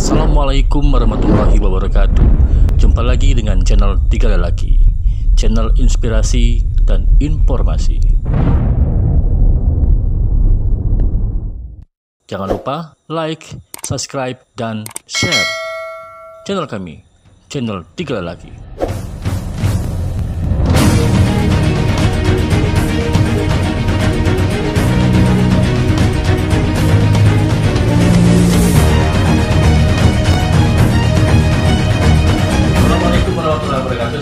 Assalamualaikum warahmatullahi wabarakatuh. Jumpa lagi dengan channel Tiga Lelaki, channel inspirasi dan informasi. Jangan lupa like, subscribe, dan share channel kami, channel Tiga Lelaki.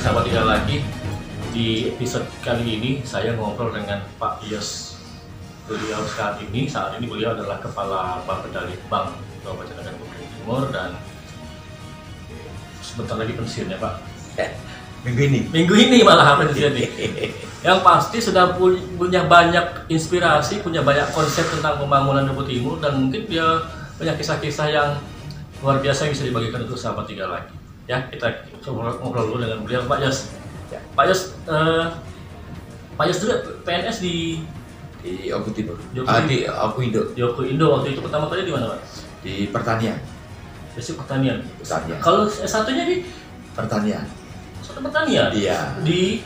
Sahabat Tiga Lelaki, di episode kali ini saya ngobrol dengan Pak Yos. Beliau saat ini beliau adalah Kepala Bapeda Litbang Kabupaten Bukit Timur dan sebentar lagi pensiun ya Pak. Minggu ini malah pensiun nih. Yang pasti sudah punya banyak inspirasi, punya banyak konsep tentang pembangunan Bukit Timur, dan mungkin dia punya kisah-kisah yang luar biasa yang bisa dibagikan untuk sahabat Tiga Lelaki. Ya, kita ngobrol dulu dengan beliau, Pak Yos. Ya. Pak Yos juga PNS di Oku Timur. Di Di Oku Indo. Di Oku Indo. Waktu itu pertama kali di mana, Pak? Di pertanian. Basic pertanian. Pertanian. Kalau S1-nya di Pertanian. satu pertanian. Iya. Di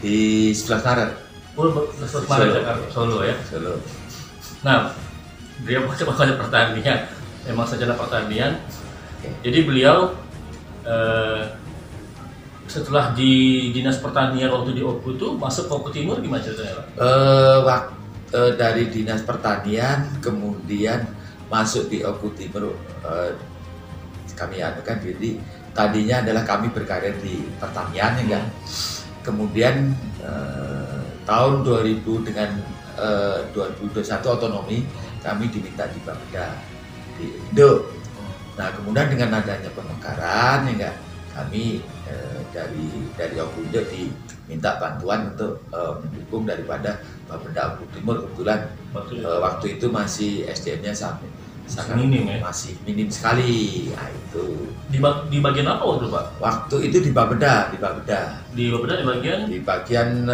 11 Maret. Solo ya. Solo. Nah, beliau coba pertanian. Memang sarjana pertanian. Oke. Jadi beliau setelah di dinas pertanian waktu di Oku itu masuk ke Oku Timur, gimana ceritanya, Pak? Dari dinas pertanian kemudian masuk di Oku Timur, kami anukan diri. Tadinya adalah kami berkarir di pertanian ya kan. Kemudian tahun 2000 dengan 2021 otonomi, kami diminta di Bapeda di Indo. Nah, kemudian dengan adanya pemekaran ya enggak, kami dari Oku Indo diminta bantuan untuk mendukung daripada Bapeda Oku Timur. Kebetulan waktu itu masih SDM-nya sangat minim ya? Masih minim sekali. Nah, itu Di bagian apa waktu itu, Pak? waktu itu di Bapeda Di Bapeda di bagian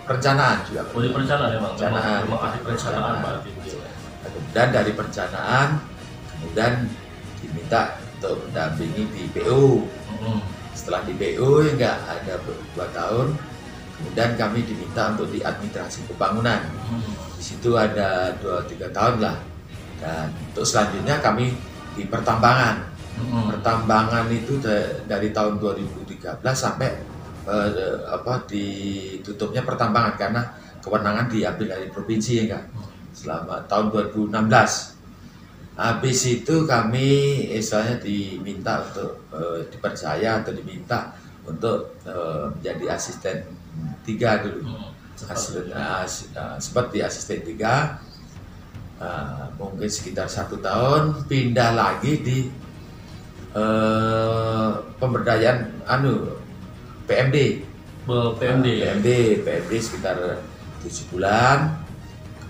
perencanaan juga. di perencanaan memang. Perencanaan. Memang ahli perencanaan Pak. Nah, kemudian dari perencanaan kemudian diminta untuk mendampingi di PO. Setelah di PO ya enggak ada 2 tahun, kemudian kami diminta untuk di administrasi pembangunan. Di situ ada 2-3 tahun lah. Dan untuk selanjutnya kami di pertambangan. Pertambangan itu dari tahun 2013 sampai ditutupnya pertambangan karena kewenangan diambil dari provinsi ya enggak. Selama tahun 2016. Habis itu kami istilahnya diminta untuk dipercaya atau diminta untuk menjadi asisten 3 dulu. Seperti asisten 3, mungkin sekitar 1 tahun, pindah lagi di pemberdayaan PMD. PMD sekitar 7 bulan,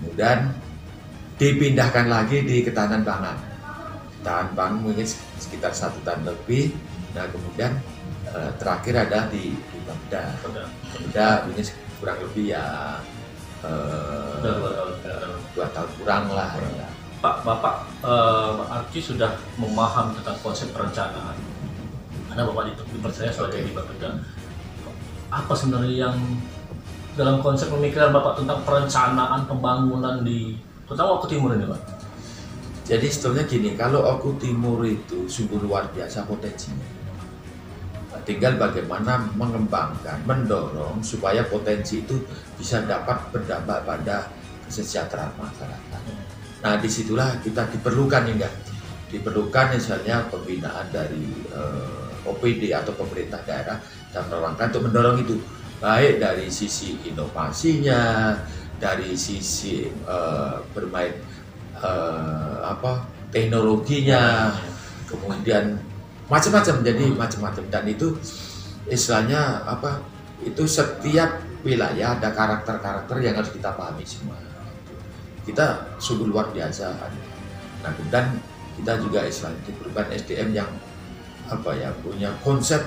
kemudian dipindahkan lagi di ketahanan pangan. Ketahanan pangan mungkin sekitar 1 tahun lebih. Nah, kemudian terakhir ada di Bapeda. Bapeda mungkin kurang lebih ya 2 tahun kurang lah. Ya. Pak Arci sudah memahami tentang konsep perencanaan. Karena Bapak dipercaya sebagai di Bapeda. Apa sebenarnya yang dalam konsep pemikiran Bapak tentang perencanaan pembangunan di terutama Oku Timur ini, Pak? Jadi sebetulnya gini, kalau Oku Timur itu sungguh luar biasa potensinya. Tinggal bagaimana mengembangkan, mendorong supaya potensi itu bisa dapat berdampak pada kesejahteraan masyarakat. Nah, disitulah kita diperlukan ya enggak? Diperlukan misalnya pembinaan dari OPD atau pemerintah daerah dan perwakilan untuk mendorong itu, baik dari sisi inovasinya, dari sisi bermain teknologinya, kemudian macam-macam, jadi macam-macam. Dan itu istilahnya itu setiap wilayah ada karakter-karakter yang harus kita pahami semua. Kita sungguh luar biasa. Nah, kemudian kita juga istilahnya diperlukan SDM yang punya konsep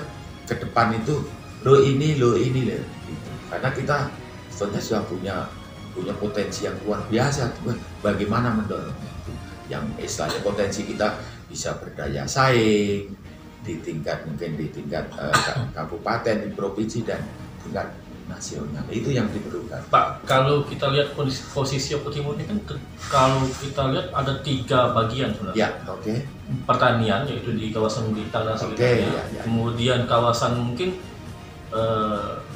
ke depan itu lo ini gitu. Karena kita sebetulnya sudah punya potensi yang luar biasa, bagaimana mendorongnya itu. Yang istilahnya potensi kita bisa berdaya saing di tingkat mungkin di tingkat kabupaten, di provinsi dan tingkat nasional. Itu yang diperlukan. Pak, kalau kita lihat posisi Oku Timur ini kan kalau kita lihat ada 3 bagian sebenarnya. Ya, oke. Pertanian yaitu di kawasan Blitar dan sekitarnya. Ya. Kemudian kawasan mungkin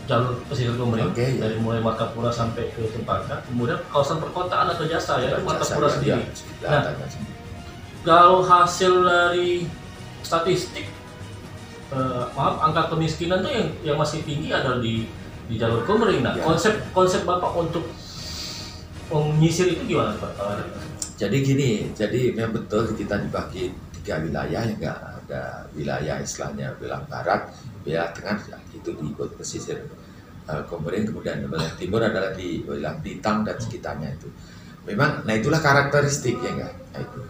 jalur pesisir Komering dari mulai Martapura sampai ke Cempaka. Kemudian kawasan perkotaan atau jasa ya, Martapura sendiri. Nah, kalau hasil dari statistik, angka kemiskinan tuh yang masih tinggi adalah di jalur Komering. Nah, konsep Bapak untuk menyisir itu gimana Pak? Jadi gini, jadi memang betul kita dibagi 3 wilayah, ya nggak ada wilayah istilahnya wilayah barat, wilayah tengah itu diikut pesisir Komering, kemudian wilayah timur adalah di wilayah Blitar dan sekitarnya itu. Memang, nah itulah karakteristik ya nggak. Nah, itu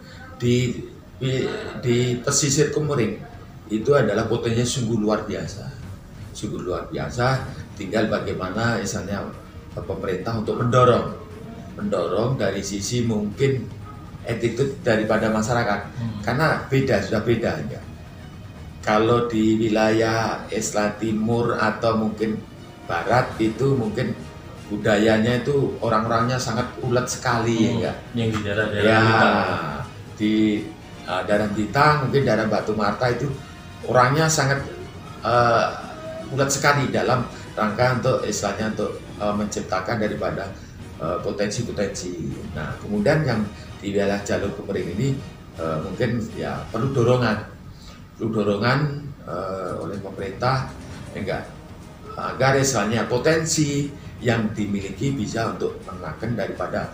di pesisir Komering itu adalah potensinya sungguh luar biasa, tinggal bagaimana misalnya pemerintah untuk mendorong dari sisi mungkin attitude daripada masyarakat, karena sudah beda ya. Kalau di wilayah Islam Timur atau mungkin Barat itu mungkin budayanya itu orang-orangnya sangat ulet sekali ya enggak. Yang di daerah-daerah ya, Blitar. Di daerah Blitar, mungkin daerah Batu Marta itu orangnya sangat ulet sekali dalam rangka untuk istilahnya untuk menciptakan daripada potensi-potensi. Nah, kemudian yang di wilayah jalur Komering ini mungkin ya perlu dorongan oleh pemerintah agar istilahnya potensi yang dimiliki bisa untuk menekan daripada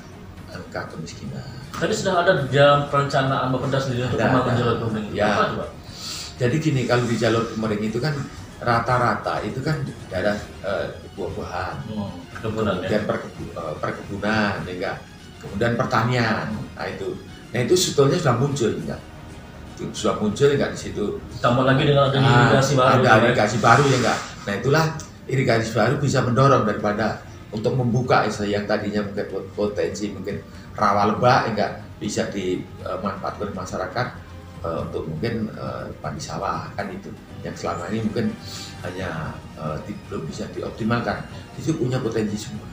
angka kemiskinan. Tadi sudah ada dalam perencanaan Bapeda sendiri untuk membangun jalur Komering. Ya. Apa itu, Pak? Jadi gini, kalau di jalur Komering itu kan rata-rata itu kan daerah buah-buahan, kemudian perkebunan, ya, kemudian pertanian. Nah itu sebetulnya sudah muncul, enggak? Sudah muncul enggak di situ. Tambah lagi dengan adanya irigasi baru. Ada irigasi baru ya enggak. Nah itulah irigasi baru bisa mendorong daripada untuk membuka yang tadinya mungkin potensi mungkin rawa lebak enggak bisa dimanfaatkan masyarakat untuk mungkin padi sawah kan itu yang selama ini mungkin hanya belum bisa dioptimalkan. Itu punya potensi semua.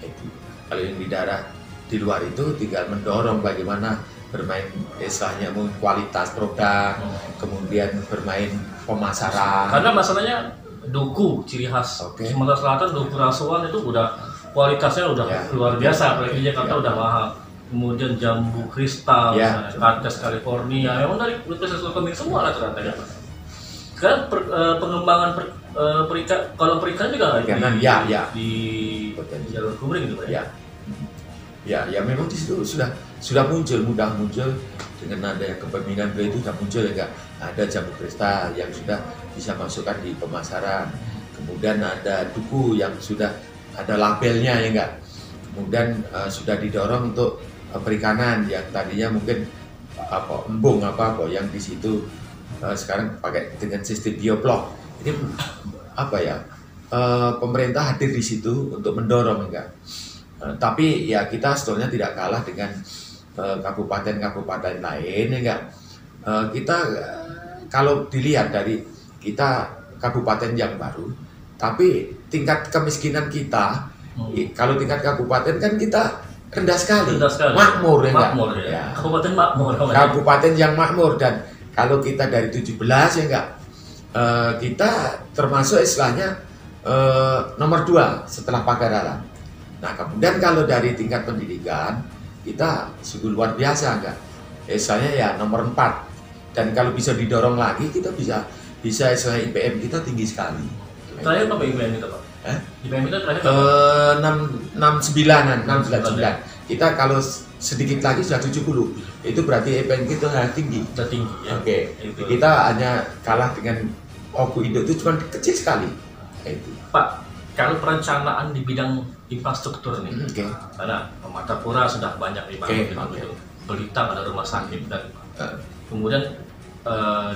Itu kalau yang di daerah di luar itu tinggal mendorong bagaimana bermain istilahnya kualitas produk, kemudian bermain pemasaran. Karena masalahnya duku ciri khas Sumatera Selatan, duku rasuan itu udah kualitasnya udah luar biasa, apalagi di Jakarta udah mahal. Kemudian jambu kristal, Cartes California, memang dari Universitas Komering semua rata-rata ya. Sekarang pengembangan kalau perikan juga di jalur Komering gitu ya. Ya memang di situ sudah mudah muncul dengan adanya kepemimpinan beliau itu sudah muncul ya enggak. Ada jambu kristal yang sudah bisa masukkan di pemasaran. Kemudian ada duku yang sudah ada labelnya ya enggak. Kemudian sudah didorong untuk perikanan yang tadinya mungkin embung yang di situ sekarang pakai dengan sistem bioblok. Ini pemerintah hadir di situ untuk mendorong enggak. Tapi ya kita sebetulnya tidak kalah dengan kabupaten-kabupaten lain enggak. Kita kalau dilihat dari kita kabupaten yang baru, tapi tingkat kemiskinan kita kalau tingkat kabupaten kan kita rendah sekali. Makmur ya. Kabupaten makmur. Kabupaten yang makmur, dan kalau kita dari 17 ya enggak, kita termasuk istilahnya nomor 2 setelah Pagaralan. Nah kemudian kalau dari tingkat pendidikan kita sungguh luar biasa enggak. Istilahnya ya nomor 4, dan kalau bisa didorong lagi kita bisa istilahnya IPM kita tinggi sekali. Terakhir apa IPM kita Pak? IPM kita terakhir 69. Kita kalau sedikit lagi sudah 70. Itu berarti IPM kita tinggi. Sudah tinggi ya. Kita hanya kalah dengan Oku Indo itu cuma kecil sekali. Itu. Pak, kalau perencanaan di bidang infrastruktur nih, karena Martapura sudah banyak dibangun, Blitar ada rumah sakit dan kemudian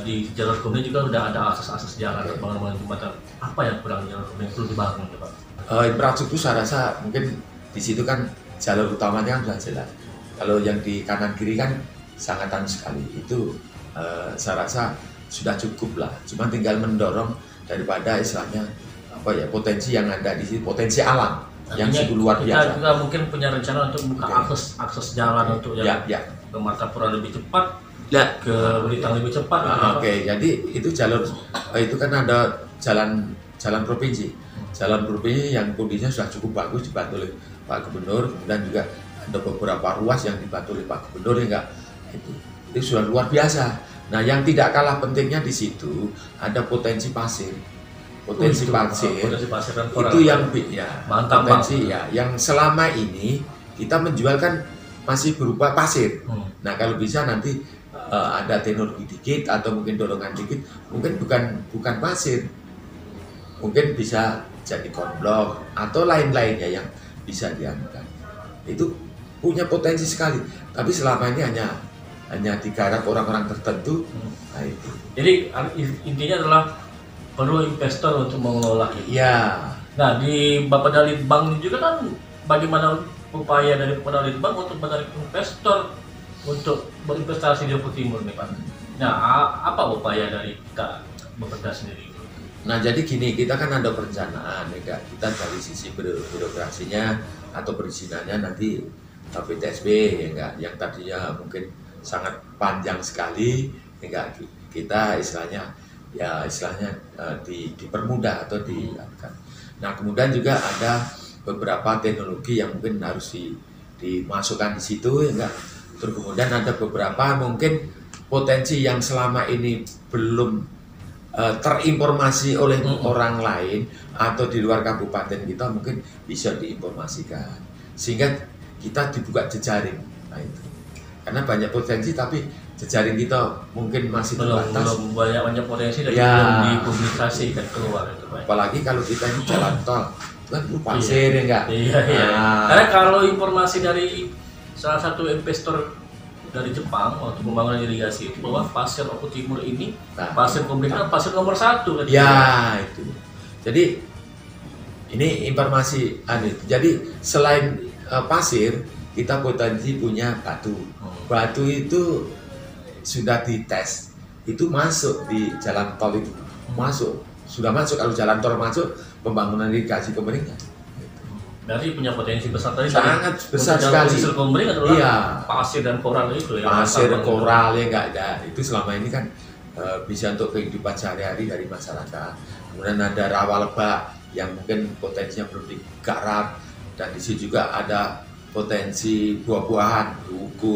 di jalur Komering juga sudah ada akses jalan, bangunan jembatan. Apa yang kurang jalur Komering perlu dibangun, Pak? Infrastruktur saya rasa mungkin di situ kan jalur utamanya kan sudah jelas. Kalau yang di kanan kiri kan sangatan sekali. Itu saya rasa sudah cukup lah. Cuma tinggal mendorong daripada istilahnya apa ya, potensi yang ada di sini, potensi alam yang cukup luar biasa. Kita juga mungkin punya rencana untuk buka akses jalan untuk yang ke Martapura lebih cepat, ke Belitang lebih cepat. Oke, jadi itu jalur itu kan ada jalan provinsi. Jalan provinsi yang kondisinya sudah cukup bagus, dibantu oleh Pak Gubernur, dan juga ada beberapa ruas yang dibantu oleh Pak Gubernur, ya enggak? Itu sudah luar biasa. Nah, yang tidak kalah pentingnya di situ ada potensi pasir. Potensi pasir dan itu yang mantap, potensi yang selama ini kita menjual kan masih berupa pasir. Nah, kalau bisa nanti ada teknologi dikit atau mungkin dorongan dikit, mungkin bukan pasir, mungkin bisa jadi konblok atau lain-lainnya yang bisa dianukan. Itu punya potensi sekali, tapi selama ini hanya digarap orang-orang tertentu. Nah, itu. Jadi intinya adalah perlu investor untuk mengelola itu. Ya. Nah, di Bapeda Litbang juga kan bagaimana upaya dari Bapeda Litbang untuk menarik investor untuk berinvestasi di Oku Timur nih, Pak. Nah, apa upaya dari kita Bapeda sendiri? Nah, jadi gini, kita kan ada perencanaan, ya, kita dari sisi birokrasinya atau perizinannya nanti PTSB, ya enggak, yang tadinya mungkin sangat panjang sekali, ya enggak, kita istilahnya dipermudah atau dilakukan. Nah, kemudian juga ada beberapa teknologi yang mungkin harus dimasukkan di situ, ya enggak. Terus kemudian ada beberapa mungkin potensi yang selama ini belum terinformasi oleh orang lain atau di luar kabupaten kita, mungkin bisa diinformasikan sehingga kita dibuka jejaring. Nah, itu karena banyak potensi tapi jejaring kita mungkin masih terbatas. Belum banyak potensi dan belum dipublikasikan keluar itu, Pak. Apalagi kalau kita ini jalan tol kan pasir, ya enggak? Iya. Karena kalau informasi dari salah satu investor dari Jepang waktu pembangunan irigasi itu bahwa pasir Oku Timur ini pasir komunitas pasir nomor 1 kan? Ya, itu. Jadi ini informasi jadi selain pasir, kita potensi punya batu. Batu itu sudah dites, itu masuk di jalan tol, itu sudah masuk. Kalau jalan tol masuk, pembangunan irigasi pemerintah. Berarti punya potensi besar tadi. Sangat besar sekali. Pasir Komering adalah pasir dan koral itu ya. Pasir dan koral ya enggak ada. Itu selama ini kan bisa untuk kehidupan sehari-hari dari masyarakat. Kemudian ada rawa lebak yang mungkin potensinya perlu digarap, dan di situ juga ada potensi buah-buahan, buku,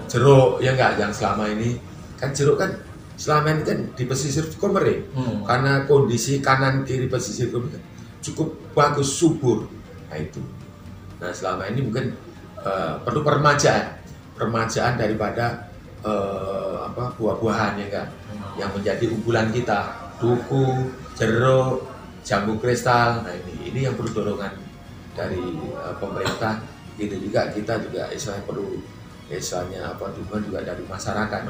jeruk ya enggak, yang selama ini kan jeruk kan selama ini kan di pesisir Komering. Karena kondisi kanan kiri pesisir Komering cukup bagus, subur. Nah, itu. Nah, selama ini mungkin perlu permajaan daripada buah-buahan, ya kan, yang menjadi unggulan kita, duku, jeruk, jambu kristal. Nah, ini yang perlu dorongan dari pemerintah. Itu juga kita juga istilahnya perlu dukungan juga dari masyarakat.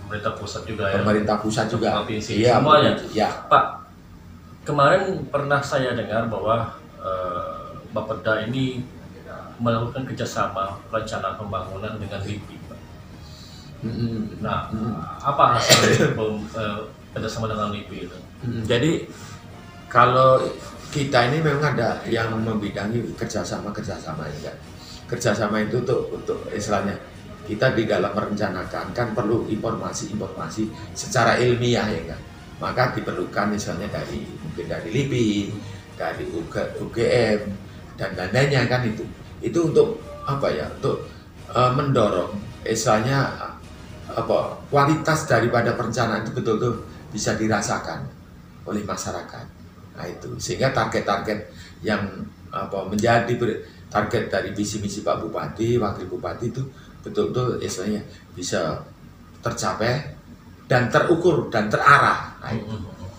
Pemerintah pusat juga ya. Pemerintah pusat juga. Iya, semuanya. Ya. Pak, kemarin pernah saya dengar bahwa Bapeda ini melakukan kerjasama rencana pembangunan dengan LIPI, Pak. Nah, apa hasil kerjasama dengan LIPI itu? Jadi kalau kita ini memang ada yang membidangi kerjasama ya. Kerjasama itu untuk istilahnya kita di dalam merencanakan kan perlu informasi secara ilmiah, ya kan. Maka diperlukan misalnya mungkin dari LIPI, dari UGM dan lain-lainnya kan, itu untuk apa ya, untuk mendorong istilahnya kualitas daripada perencanaan itu betul-betul bisa dirasakan oleh masyarakat. Nah, itu sehingga target-target yang menjadi target dari visi misi Pak Bupati, Wakil Bupati itu betul-betul istilahnya bisa tercapai dan terukur dan terarah. Nah,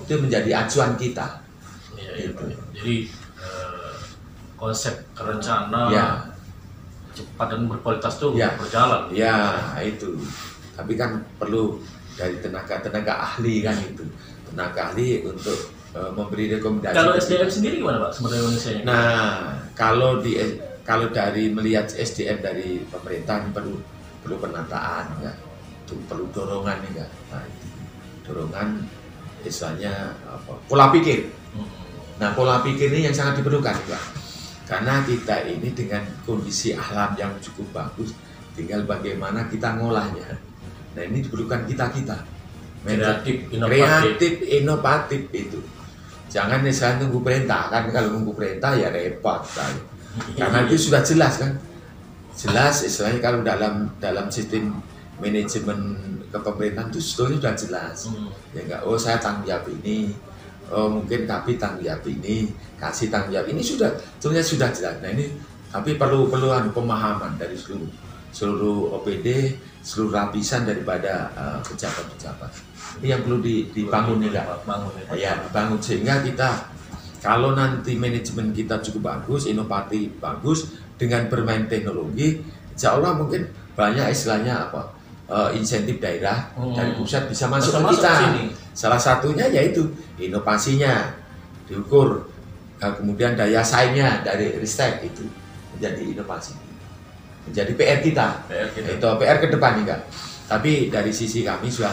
itu menjadi acuan kita. Iya. Jadi konsep rencana cepat dan berkualitas itu berjalan. Ya, itu. Tapi kan perlu dari tenaga ahli kan, itu tenaga ahli untuk memberi rekomendasi. Kalau SDM sendiri gimana, Pak, sebenarnya Indonesia? Nah, kalau dari melihat SDM dari pemerintah perlu perlu penataan ya, itu perlu dorongan ya. Nah, itu dorongan istilahnya apa, pola pikir. Nah, pola pikir ini yang sangat diperlukan ya. Karena kita ini dengan kondisi alam yang cukup bagus, tinggal bagaimana kita ngolahnya. Nah, ini diperlukan kita kreatif, inovatif itu. Jangan misalnya nunggu perintah, kan kalau nunggu perintah ya repot kan. Karena itu sudah jelas kan, jelas istilahnya kalau dalam sistem manajemen kepemerintahan itu sebetulnya sudah jelas. Ya enggak, oh saya tanggung jawab ini, oh mungkin tapi tanggung jawab ini, kasih tanggung jawab ini sebenarnya sudah jelas. Nah ini tapi perlu pemahaman dari seluruh OPD, seluruh lapisan daripada pejabat-pejabat. Ini yang perlu dibangun ya, dibangun sehingga kita kalau nanti manajemen kita cukup bagus, inovatif bagus dengan bermain teknologi, insya Allah mungkin banyak istilahnya apa insentif daerah dari pusat bisa masuk ke kita. Salah satunya yaitu inovasinya diukur, kemudian daya saingnya dari riset itu menjadi inovasi, menjadi PR kita. Itu PR ke depan enggak. Tapi dari sisi kami sudah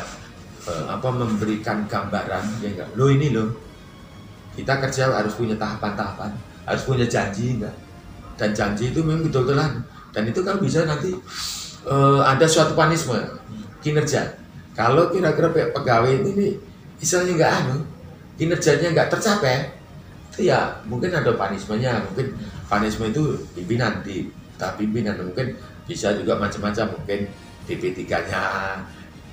memberikan gambaran ya enggak. Loh ini loh, kita kerja harus punya tahapan-tahapan, harus punya janji enggak. Dan janji itu memang betul-betulan. Dan itu kalau bisa nanti ada suatu punishment kinerja. Kalau kira-kira pegawai ini misalnya enggak kinerjanya enggak tercapai, itu ya mungkin ada punishment-nya. Mungkin punishment itu pimpinan pimpinan, mungkin bisa juga macam-macam, mungkin DP3-nya,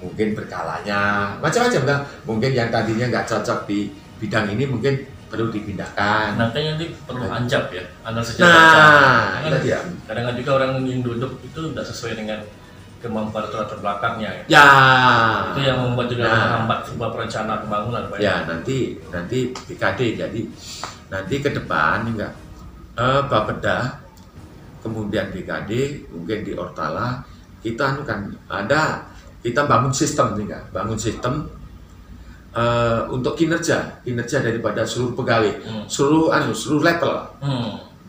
mungkin berkalanya, macam-macam kan. Mungkin yang tadinya nggak cocok di bidang ini mungkin perlu dipindahkan. Nantinya ini perlu anjap ya, analisis. Kadang-kadang juga orang yang duduk itu tidak sesuai dengan kemampuan latar belakangnya. Ya. Itu yang membuat juga menghambat sebuah perencanaan pembangunan. Pak, ya nanti BKD. Jadi nanti ke depan enggak Bapeda, kemudian BKD, mungkin di Ortala kita kita bangun sistem untuk kinerja daripada seluruh pegawai, seluruh level.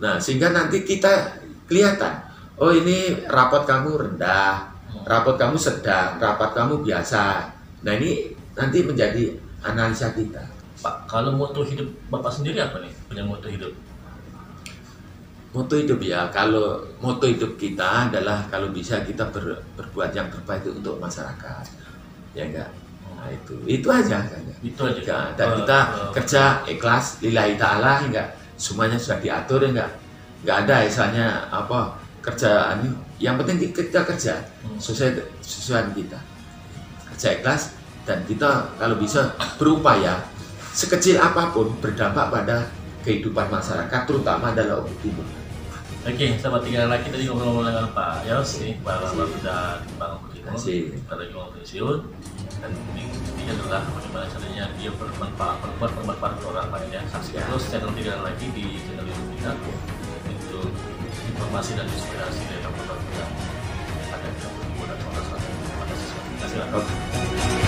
Nah, sehingga nanti kita kelihatan, oh ini rapot kamu rendah, rapot kamu sedang, rapot kamu biasa. Nah, ini nanti menjadi analisa kita. Pak, kalau moto hidup Bapak sendiri apa nih? Punya moto hidup? Moto hidup ya, kalau moto hidup kita adalah kalau bisa kita berbuat yang terbaik untuk masyarakat, ya enggak. Nah itu aja kan. Itu aja. Dan kita kerja ikhlas, lillahi ta'ala, enggak. Semuanya sudah diatur ya enggak ada misalnya apa kerjaan. Yang penting kita kerja sesuai kita. Kerja ikhlas dan kita kalau bisa berupaya sekecil apapun berdampak pada kehidupan masyarakat, terutama adalah Oku Timur. Oke, sahabat tinggal lagi tadi ngobrol dengan Pak Yos nih, Pak Bapeda di Bank Oku Timur. Kita lagi ngomong pensiun dan ini adalah bagaimana caranya dia bermanfaat untuk orang lain ya. Saksikan terus channel tinggal lagi di channel YouTube kita untuk informasi dan inspirasi dari Bapak yang ada di Oku Timur dan Kota Selatan. Terima kasih.